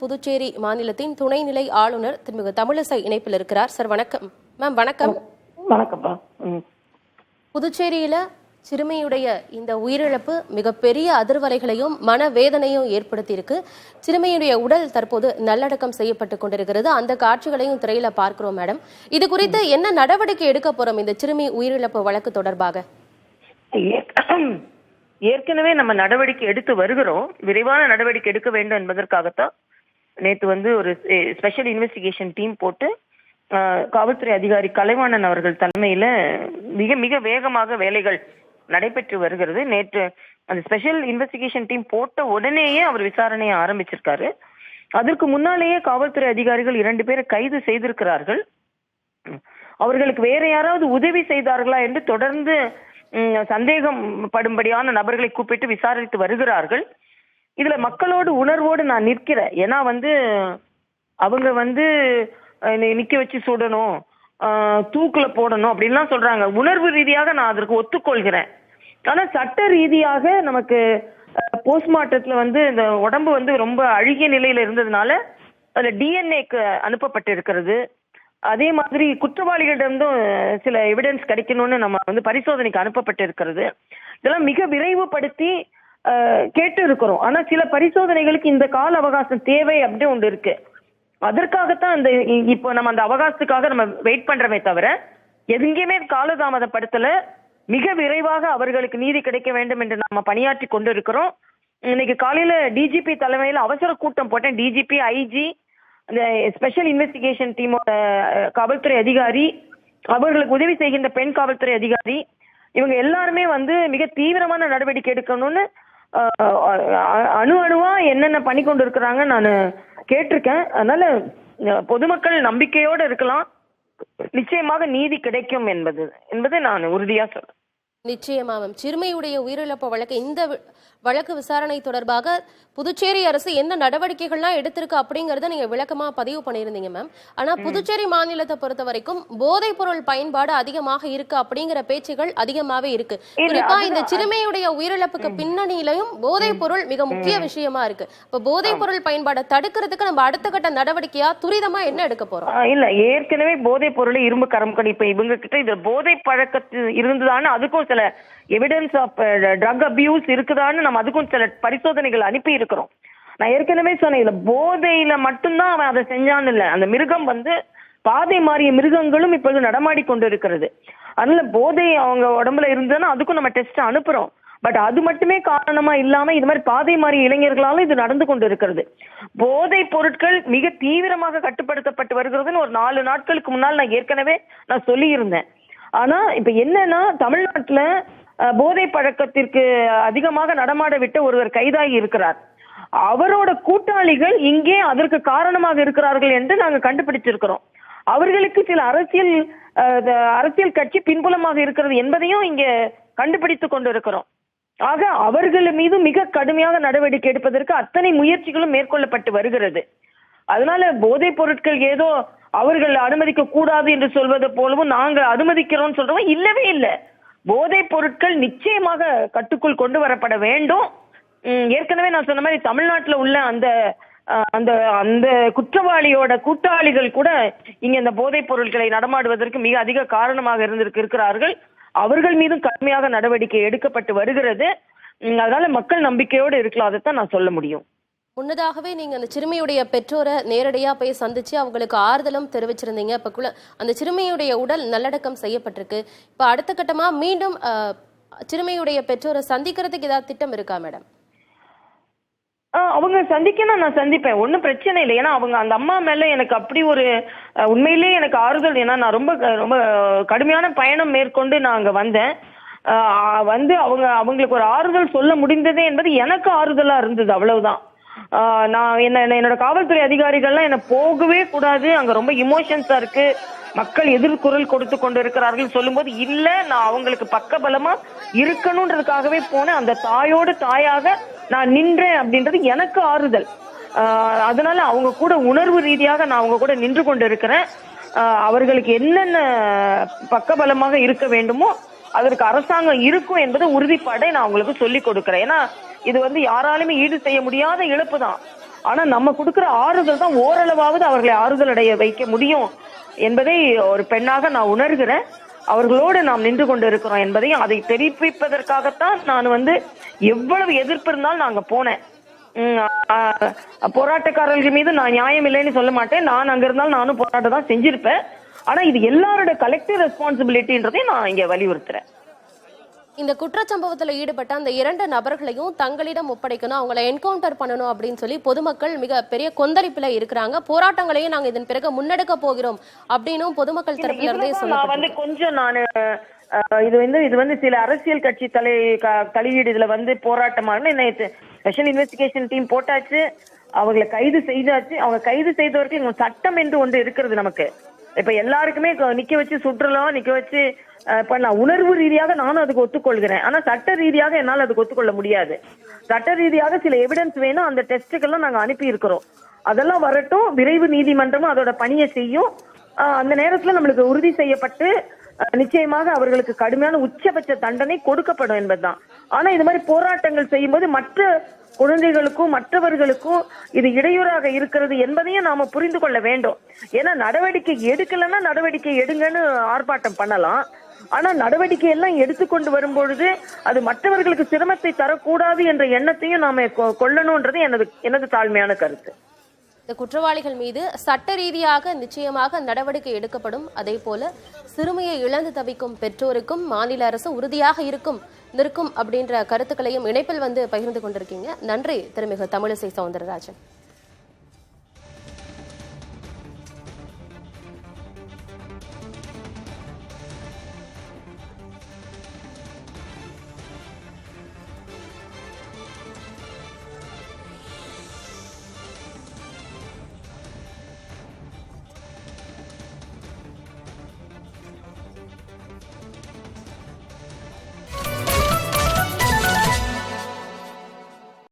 புதுச்சேரி மாநிலத்தின் துணைநிலை ஆளுநர் திருமிகு தமிழிசை இணைப்பில் இருக்கிறார். சார் வணக்கம். மேம் வணக்கம். வணக்கம்ப்பா. புதுச்சேரியில சிறுமியுடைய இந்த உயிரிழப்பு மிகப்பெரிய அதிர்வலைகளையும் மனவேதனையும் ஏற்படுத்தி இருக்கு. சிறுமியுடைய உடல் தற்போது நல்லடக்கம் செய்யப்பட்டு கொண்டிருக்கிறது. அந்த காட்சிகளையும் திரையில பார்க்கிறோம். மேடம், இது குறித்து என்ன நடவடிக்கை எடுக்க போறோம் இந்த சிறுமி உயிரிழப்பு வழக்கு தொடர்பாக? ஏற்கனவே நம்ம நடவடிக்கை எடுத்து வருகிறோம். விரைவான நடவடிக்கை எடுக்க வேண்டும் என்பதற்காகத்தான் நேற்று ஒரு ஸ்பெஷல் இன்வெஸ்டிகேஷன் டீம் போட்டு காவல்துறை அதிகாரி கலைவாணன் அவர்கள் தலைமையில மிக மிக வேகமாக வேலைகள் நடைபெற்று வருகிறது. நேற்று அந்த ஸ்பெஷல் இன்வெஸ்டிகேஷன் டீம் போட்ட உடனேயே அவர் விசாரணையை ஆரம்பிச்சிருக்காரு. அதற்கு முன்னாலேயே காவல்துறை அதிகாரிகள் 2 பேரை கைது செய்திருக்கிறார்கள். அவர்களுக்கு வேற யாராவது உதவி செய்தார்களா என்று தொடர்ந்து சந்தேகம் படும்படியான நபர்களை கூப்பிட்டு விசாரித்து வருகிறார்கள். இதுல மக்களோடு உணர்வோடு நான் நிற்கிறேன். ஏன்னா அவங்க நிக்க வச்சு சுடணும், தூக்குல போடணும் அப்படின்லாம் சொல்றாங்க. உணர்வு ரீதியாக நான் அதற்கு ஒத்துக்கொள்கிறேன். ஆனா சட்ட ரீதியாக நமக்கு போஸ்ட்மார்ட்டத்துல இந்த உடம்பு ரொம்ப அழுகிய நிலையில இருந்ததுனால அதுல டிஎன்ஏக்கு அனுப்பப்பட்டு இருக்கிறது. அதே மாதிரி குற்றவாளிகளிடமும் சில எவிடன்ஸ் கிடைக்கணும்னு நம்ம பரிசோதனைக்கு அனுப்பப்பட்டு இருக்கிறது. இதெல்லாம் மிக விரைவுபடுத்தி கேட்டு இருக்கிறோம். ஆனா சில பரிசோதனைகளுக்கு இந்த கால அவகாசம் தேவை அப்படி ஒன்று இருக்கு. அதற்காகத்தான் இப்போ நம்ம அந்த அவகாசத்துக்காக நம்ம வெயிட் பண்றோமே தவிர எங்கேயுமே காலதாமதப்படுத்தல. மிக விரைவாக அவர்களுக்கு நீதி கிடைக்க வேண்டும் என்று நம்ம பணியாற்றி கொண்டு இருக்கிறோம். இன்னைக்கு காலையில டிஜிபி தலைமையில அவசர கூட்டம் போட்டேன். டிஜிபி, ஐஜி, அந்த ஸ்பெஷல் இன்வெஸ்டிகேஷன் டீமோட காவல்துறை அதிகாரி, அவர்களுக்கு உதவி செய்கின்ற பெண் காவல்துறை அதிகாரி, இவங்க எல்லாருமே மிக தீவிரமான நடவடிக்கை எடுக்கணும்னு அணுவா என்னென்ன பண்ணி கொண்டு இருக்கிறாங்க நான் கேட்டிருக்கேன். அதனால பொதுமக்கள் நம்பிக்கையோடு இருக்கலாம். நிச்சயமாக நீதி கிடைக்கும் என்பது நான் உறுதியா சொல்றேன். நிச்சயமா மேம். சிறுமியுடைய உயிரிழப்பு வழக்கு, இந்த வழக்கு விசாரணை தொடர்பாக புதுச்சேரி அரசு என்ன நடவடிக்கைகள்லாம் எடுத்திருக்கு அப்படிங்கறத நீங்க விளக்கமா பதிவு பண்ணியிருந்தீங்க மேம். ஆனா புதுச்சேரி மாநிலத்தை பொறுத்த வரைக்கும் போதைப் பொருள் பயன்பாடு அதிகமாக இருக்கு அப்படிங்கிற பேச்சுகள் அதிகமாவே இருக்கு. குறிப்பா இந்த சிறுமியுடைய உயிரிழப்புக்கு பின்னணியிலையும் போதைப் பொருள் மிக முக்கிய விஷயமா இருக்கு. இப்ப போதைப் பொருள் பயன்பாடை தடுக்கிறதுக்கு நம்ம அடுத்த கட்ட நடவடிக்கையா துரிதமா என்ன எடுக்க போறோம்? இல்ல, ஏற்கனவே போதைப் பொருள் இரும்பு கரம் கணிப்பு இவங்க கிட்ட இந்த போதை பழக்கத்து இருந்ததான்னு அதுக்கும் சில எவிடன்ஸ் ஆஃப் ட்ரக் அபியூஸ் இருக்குதான்னு நம்ம அதுக்கும் சில பரிசோதனைகள் அனுப்பி இருக்கிறோம். நான் ஏற்கனவே சொன்னேன், இதுல போதையில மட்டும்தான் அவன் அதை செஞ்சான்னு இல்ல. அந்த மிருகம் பாதை மாறிய மிருகங்களும் இப்பொழுது நடமாடி கொண்டு இருக்கிறது. அதனால போதை அவங்க உடம்புல இருந்ததுன்னா அதுக்கும் நம்ம டெஸ்ட் அனுப்புறோம். பட் அது மட்டுமே காரணமா இல்லாம இது மாதிரி பாதை மாறிய இளைஞர்களாலும் இது நடந்து கொண்டு இருக்கிறது. போதை பொருட்கள் மிக தீவிரமாக கட்டுப்படுத்தப்பட்டு வருகிறதுன்னு ஒரு 4 நாட்களுக்கு முன்னால் நான் ஏற்கனவே சொல்லி இருந்தேன். ஆனா இப்ப என்னன்னா, தமிழ்நாட்டுல போதை பழக்கத்திற்கு அதிகமாக நடமாட விட்டு ஒருவர் கைதாகி இருக்கிறார். அவரோட கூட்டாளிகள் இங்கே அதற்கு காரணமாக இருக்கிறார்கள் என்று நாங்க கண்டுபிடிச்சிருக்கிறோம். அவர்களுக்கு சில அரசியல் கட்சி பின்புலமாக இருக்கிறது என்பதையும் இங்க கண்டுபிடித்து கொண்டு இருக்கிறோம். ஆக அவர்கள் மீது மிக கடுமையாக நடவடிக்கை எடுப்பதற்கு அத்தனை முயற்சிகளும் மேற்கொள்ளப்பட்டு வருகிறது. அதனால போதைப் பொருட்கள் ஏதோ அவர்கள் அனுமதிக்க கூடாது என்று சொல்வது போலவும் நாங்க அனுமதிக்கிறோம் சொல்றோம். இல்லவே இல்லை. போதைப் பொருட்கள் நிச்சயமாக கட்டுக்குள் கொண்டு வரப்பட வேண்டும். ஏற்கனவே நான் சொன்ன மாதிரி தமிழ்நாட்டில் உள்ள அந்த அந்த அந்த குற்றவாளியோட கூட்டாளிகள் கூட இங்க இந்த போதைப் பொருட்களை நடமாடுவதற்கு மிக அதிக காரணமாக இருக்கிறார்கள். அவர்கள் மீதும் கடுமையாக நடவடிக்கை எடுக்கப்பட்டு வருகிறது. அதனால மக்கள் நம்பிக்கையோடு இருக்கலாம். அதைத்தான் நான் சொல்ல முடியும். முன்னதாகவே நீங்க அந்த சிறுமியுடைய பெற்றோரை நேரடியா போய் சந்திச்சு அவங்களுக்கு ஆறுதலும் தெரிவிச்சிருந்தீங்க. இப்ப அந்த சிறுமியுடைய உடல் நல்லடக்கம் செய்யப்பட்டிருக்கு. இப்ப அடுத்த கட்டமா மீண்டும் சிறுமியுடைய பெற்றோரை சந்திக்கிறதுக்கு ஏதாவது திட்டம் இருக்கா மேடம்? அவங்க சந்திக்கணும், நான் சந்திப்பேன், ஒன்றும் பிரச்சனை இல்லை. ஏன்னா அவங்க அந்த அம்மா மேல எனக்கு அப்படி ஒரு உண்மையிலேயே எனக்கு ஆறுதல். ஏன்னா நான் ரொம்ப ரொம்ப கடுமையான பயணம் மேற்கொண்டு நான் அங்க வந்தேன். அவங்களுக்கு ஒரு ஆறுதல் சொல்ல முடிந்ததே என்பது எனக்கு ஆறுதலா இருந்தது. அவ்வளவுதான். நான் என்னோட காவல்துறை அதிகாரிகள்லாம் என்ன போகவே கூடாது, அங்க ரொம்ப இமோஷன்ஸா இருக்கு, மக்கள் எதிர்குரல் கொடுத்து கொண்டு இருக்கிறார்கள் சொல்லும்போது இல்ல, நான் அவங்களுக்கு பக்கபலமா இருக்கணும்ன்றதுக்காகவே போனேன். அந்த தாயோடு தாயாக நான் நின்றேன் அப்படின்றது எனக்கு ஆறுதல். அதனால அவங்க கூட உணர்வு ரீதியாக நான் அவங்க கூட நின்று கொண்டு இருக்கிறேன். அவர்களுக்கு என்னென்ன பக்கபலமாக இருக்க வேண்டுமோ அதற்கு அரசாங்கம் இருக்கும் என்பது உறுதிப்பாடை நான் அவங்களுக்கு சொல்லி கொடுக்கிறேன். ஏன்னா இது யாராலுமே ஈடு செய்ய முடியாத இழப்பு தான். ஆனா நம்ம கொடுக்கிற ஆறுதல் தான் ஓரளவாவது அவர்களை ஆறுதல் அடைய வைக்க முடியும் என்பதை ஒரு பெண்ணாக நான் உணர்கிறேன். அவர்களோடு நாம் நின்று கொண்டு இருக்கிறோம் என்பதையும் அதை தெரிவிப்பதற்காகத்தான் நான் எவ்வளவு எதிர்ப்பு இருந்தாலும் நாங்க போனேன். போராட்டக்காரர்கள் மீது நான் நியாயம் இல்லைன்னு சொல்ல மாட்டேன். நான் அங்க இருந்தாலும் நானும் போராட்டம் தான் செஞ்சிருப்பேன். ஆனா இது எல்லாரோட கலெக்டிவ் ரெஸ்பான்சிபிலிட்டின்றதையும் நான் இங்க வலியுறுத்துறேன். இந்த குற்றச்சம்பவத்துல ஈடுபட்ட அந்த 2 நபர்களையும் தங்களிடம் ஒப்படைக்கணும், அவங்களை என்கவுண்டர் பண்ணணும் அப்படின்னு சொல்லி பொதுமக்கள் மிக பெரிய கொந்தளிப்புல இருக்கிறாங்க. போராட்டங்களையும் நாங்க இதன் பிறகு முன்னெடுக்க போகிறோம் அப்படின்னும் பொதுமக்கள் தரப்புல இருந்தே நான் கொஞ்சம் நான் இது சில அரசியல் கட்சி தலையீடு இதுல போராட்டமான ஸ்பெஷல் இன்வெஸ்டிகேஷன் டீம் போட்டாச்சு, அவங்களை கைது செய்தாச்சு. அவங்க கைது செய்தவர்கள் சட்டம் என்று ஒன்று இருக்கிறது நமக்கு. இப்ப எல்லாருக்குமே நிக்க வச்சு சுற்றலாம், நிக்க வச்சு பண்ணலாம். உணர்வு ரீதியாக நானும் அதுக்கு ஒத்துக்கொள்கிறேன். ஆனா சட்ட ரீதியாக என்னால் அதுக்கு ஒத்துக்கொள்ள முடியாது. சட்ட ரீதியாக சில எவிடன்ஸ் வேணும். அந்த டெஸ்ட்டுக்கெல்லாம் நாங்க அனுப்பி இருக்கிறோம். அதெல்லாம் வரட்டும். விரைவு நீதிமன்றமும் அதோட பணியை செய்யும். அந்த நேரத்துல நம்மளுக்கு உறுதி செய்யப்பட்டு நிச்சயமாக அவர்களுக்கு கடுமையான உச்சபட்ச தண்டனை கொடுக்கப்படும் என்பதுதான். ஆனா இது மாதிரி போராட்டங்கள் செய்யும்போது மற்ற குழந்தைகளுக்கும் மற்றவர்களுக்கும் இது இடையூறாக இருக்கிறது என்பதையும் நாம புரிந்து கொள்ள வேண்டும். ஏன்னா நடவடிக்கை எடுக்கலன்னா நடவடிக்கை எடுங்கன்னு ஆர்ப்பாட்டம் பண்ணலாம். ஆனா நடவடிக்கை எல்லாம் எடுத்துக்கொண்டு வரும்பொழுது அது மற்றவர்களுக்கு சிரமத்தை தரக்கூடாது என்ற எண்ணத்தையும் நாம கொள்ளணும்ன்றது எனது தாழ்மையான கருத்து. இந்த குற்றவாளிகள் மீது சட்ட ரீதியாக நிச்சயமாக நடவடிக்கை எடுக்கப்படும். அதே போல சிறுமியை இழந்து தவிக்கும் பெற்றோருக்கும் மாநில அரசு உறுதியாக நிற்கும் அப்படின்ற கருத்துக்களையும் இணைப்பில் பகிர்ந்து கொண்டிருக்கீங்க. நன்றி திருமிகு தமிழிசை சவுந்தரராஜன்.